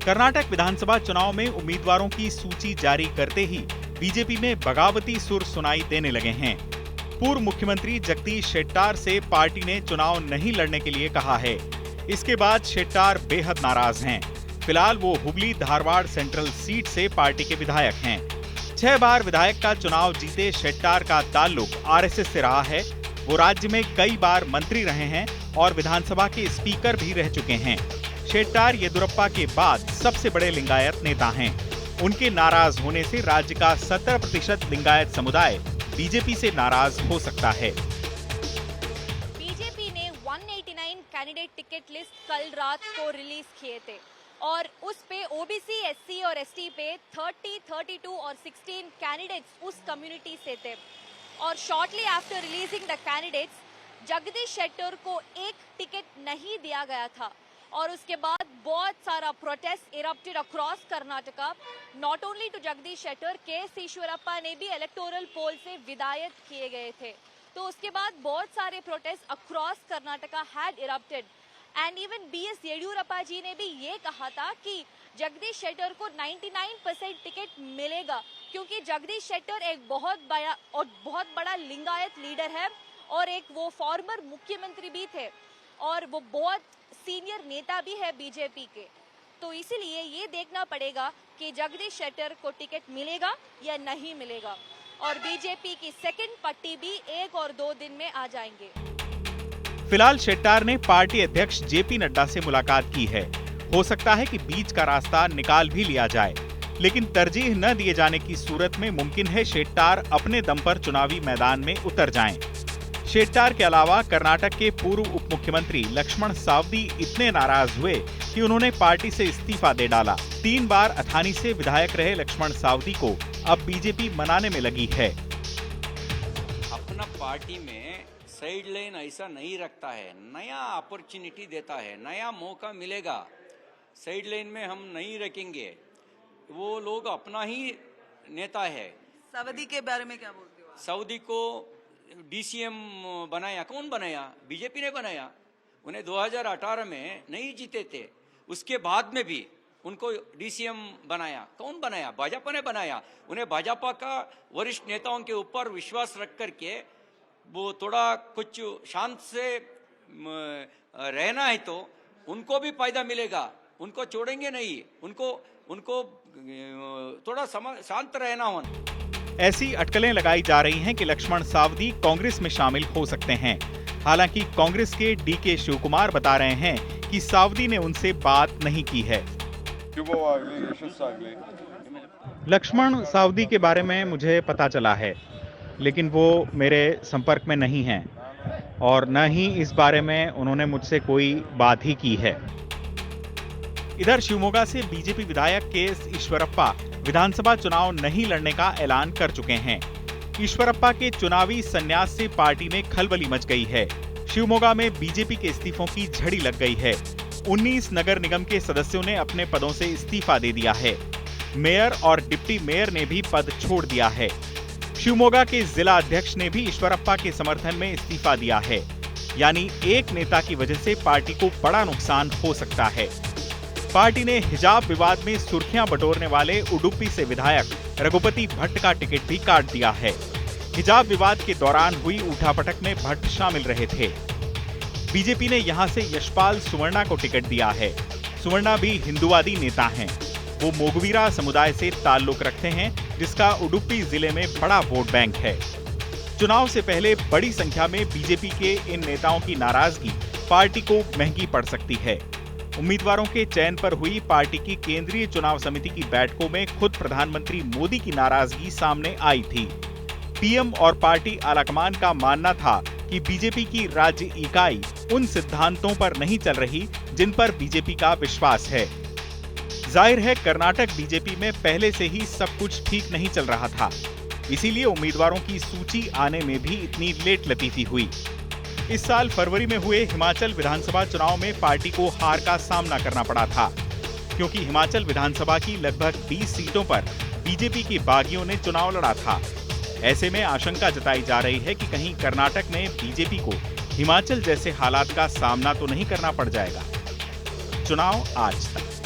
कर्नाटक विधानसभा चुनाव में उम्मीदवारों की सूची जारी करते ही बीजेपी में बगावती सुर सुनाई देने लगे हैं। पूर्व मुख्यमंत्री जगदीश शेट्टार से पार्टी ने चुनाव नहीं लड़ने के लिए कहा है। इसके बाद शेट्टार बेहद नाराज हैं। फिलहाल वो हुगली धारवाड़ सेंट्रल सीट से पार्टी के विधायक हैं। 6 बार विधायक का चुनाव जीते शेट्टार का ताल्लुक आरएसएस से रहा है। वो राज्य में कई बार मंत्री रहे हैं और विधानसभा के स्पीकर भी रह चुके हैं। शेट्टार येदुरप्पा के बाद सबसे बड़े लिंगायत नेता हैं। उनके नाराज होने से राज्य का 70% लिंगायत समुदाय बीजेपी से नाराज हो सकता है। बीजेपी ने 189 कैंडिडेट टिकट लिस्ट कल रात को रिलीज किए थे और उस पे ओबीसी, एससी और एसटी पे 30, 32 और 16 कैंडिडेट्स उस कम्युनिटी से थे। और shortly after releasing the candidates Jagdish Shettar को एक टिकट नहीं दिया गया था और उसके बाद बहुत सारा protest erupted across Karnataka. Not only to Jagdish Shettar, K Eshwarappa ने भी इलेक्टोरल पोल से विदायत किए गए थे। तो उसके बाद बहुत सारे protest across Karnataka had erupted and even BS Yediyurappa ji ने भी ये कहा था कि जगदीश शेट्टार को 99% टिकट मिलेगा, क्योंकि जगदीश शेट्टार एक बहुत बड़ा लिंगायत लीडर है और एक वो फॉर्मर मुख्यमंत्री भी थे और वो बहुत सीनियर नेता भी है बीजेपी के। तो इसीलिए ये देखना पड़ेगा कि जगदीश शेट्टार को टिकट मिलेगा या नहीं मिलेगा और बीजेपी की सेकंड पट्टी भी 1 और 2 दिन में आ जाएंगे। फिलहाल शेट्टार ने पार्टी अध्यक्ष जेपी नड्डा से मुलाकात की है। हो सकता है कि बीच का रास्ता निकाल भी लिया जाए, लेकिन तरजीह न दिए जाने की सूरत में मुमकिन है शेट्टार अपने दम पर चुनावी मैदान में उतर जाएं। शेट्टार के अलावा कर्नाटक के पूर्व उप मुख्यमंत्री लक्ष्मण सावदी इतने नाराज हुए कि उन्होंने पार्टी से इस्तीफा दे डाला। 3 बार अथानी से विधायक रहे लक्ष्मण सावदी को अब बीजेपी मनाने में लगी है। अपना पार्टी में साइड लाइन ऐसा नहीं रखता है, नया अपॉर्चुनिटी देता है, नया मौका मिलेगा। साइड लाइन में हम नहीं रखेंगे, वो लोग अपना ही नेता है। सावदी के बारे में क्या बोलते हो? सावदी को डीसीएम बनाया, कौन बनाया? बीजेपी ने बनाया। उन्हें 2018 में नहीं जीते थे, उसके बाद में भी उनको डीसीएम बनाया। कौन बनाया? भाजपा ने बनाया। उन्हें भाजपा का वरिष्ठ नेताओं के ऊपर विश्वास रख करके वो थोड़ा कुछ शांत से रहना है तो उनको भी फायदा मिलेगा, उनको छोड़ेंगे नहीं, उनको थोड़ा शांत रहना हो। ऐसी अटकलें लगाई जा रही हैं कि लक्ष्मण सावदी कांग्रेस में शामिल हो सकते हैं। हालांकि कांग्रेस के डीके शिवकुमार बता रहे हैं कि सावदी ने उनसे बात नहीं की है। लक्ष्मण सावदी के बारे में मुझे पता चला है, लेकिन वो मेरे संपर्क में नहीं हैं और न ही इस बारे में उन्होंने मुझसे कोई बात ही की है। इधर शिवमोगा से बीजेपी विधायक के ईश्वरप्पा विधानसभा चुनाव नहीं लड़ने का ऐलान कर चुके हैं। ईश्वरप्पा के चुनावी संन्यास से पार्टी में खलबली मच गई है। शिवमोगा में बीजेपी के इस्तीफों की झड़ी लग गई है। 19 नगर निगम के सदस्यों ने अपने पदों से इस्तीफा दे दिया है। मेयर और डिप्टी मेयर ने भी पद छोड़ दिया है। शिवमोगा के जिला अध्यक्ष ने भी ईश्वरप्पा के समर्थन में इस्तीफा दिया है। यानी एक नेता की वजह से पार्टी को बड़ा नुकसान हो सकता है। पार्टी ने हिजाब विवाद में सुर्खियां बटोरने वाले उडुपी से विधायक रघुपति भट्ट का टिकट भी काट दिया है। हिजाब विवाद के दौरान हुई उठापटक में भट्ट शामिल रहे थे। बीजेपी ने यहां से यशपाल सुवर्णा को टिकट दिया है। सुवर्णा भी हिंदुवादी नेता हैं। वो मोगवीरा समुदाय से ताल्लुक रखते हैं, जिसका उडुपी जिले में बड़ा वोट बैंक है। चुनाव से पहले बड़ी संख्या में बीजेपी के इन नेताओं की नाराजगी पार्टी को महंगी पड़ सकती है। उम्मीदवारों के चयन पर हुई पार्टी की केंद्रीय चुनाव समिति की बैठकों में खुद प्रधानमंत्री मोदी की नाराजगी सामने आई थी। पीएम और पार्टी आलाकमान का मानना था कि बीजेपी की राज्य इकाई उन सिद्धांतों पर नहीं चल रही जिन पर बीजेपी का विश्वास है। जाहिर है कर्नाटक बीजेपी में पहले से ही सब कुछ ठीक नहीं चल रहा था, इसीलिए उम्मीदवारों की सूची आने में भी इतनी लेट लतीफी हुई। इस साल फरवरी में हुए हिमाचल विधानसभा चुनाव में पार्टी को हार का सामना करना पड़ा था, क्योंकि हिमाचल विधानसभा की लगभग 20 सीटों पर बीजेपी के बागियों ने चुनाव लड़ा था। ऐसे में आशंका जताई जा रही है कि कहीं कर्नाटक में बीजेपी को हिमाचल जैसे हालात का सामना तो नहीं करना पड़ जाएगा। चुनाव आज तक।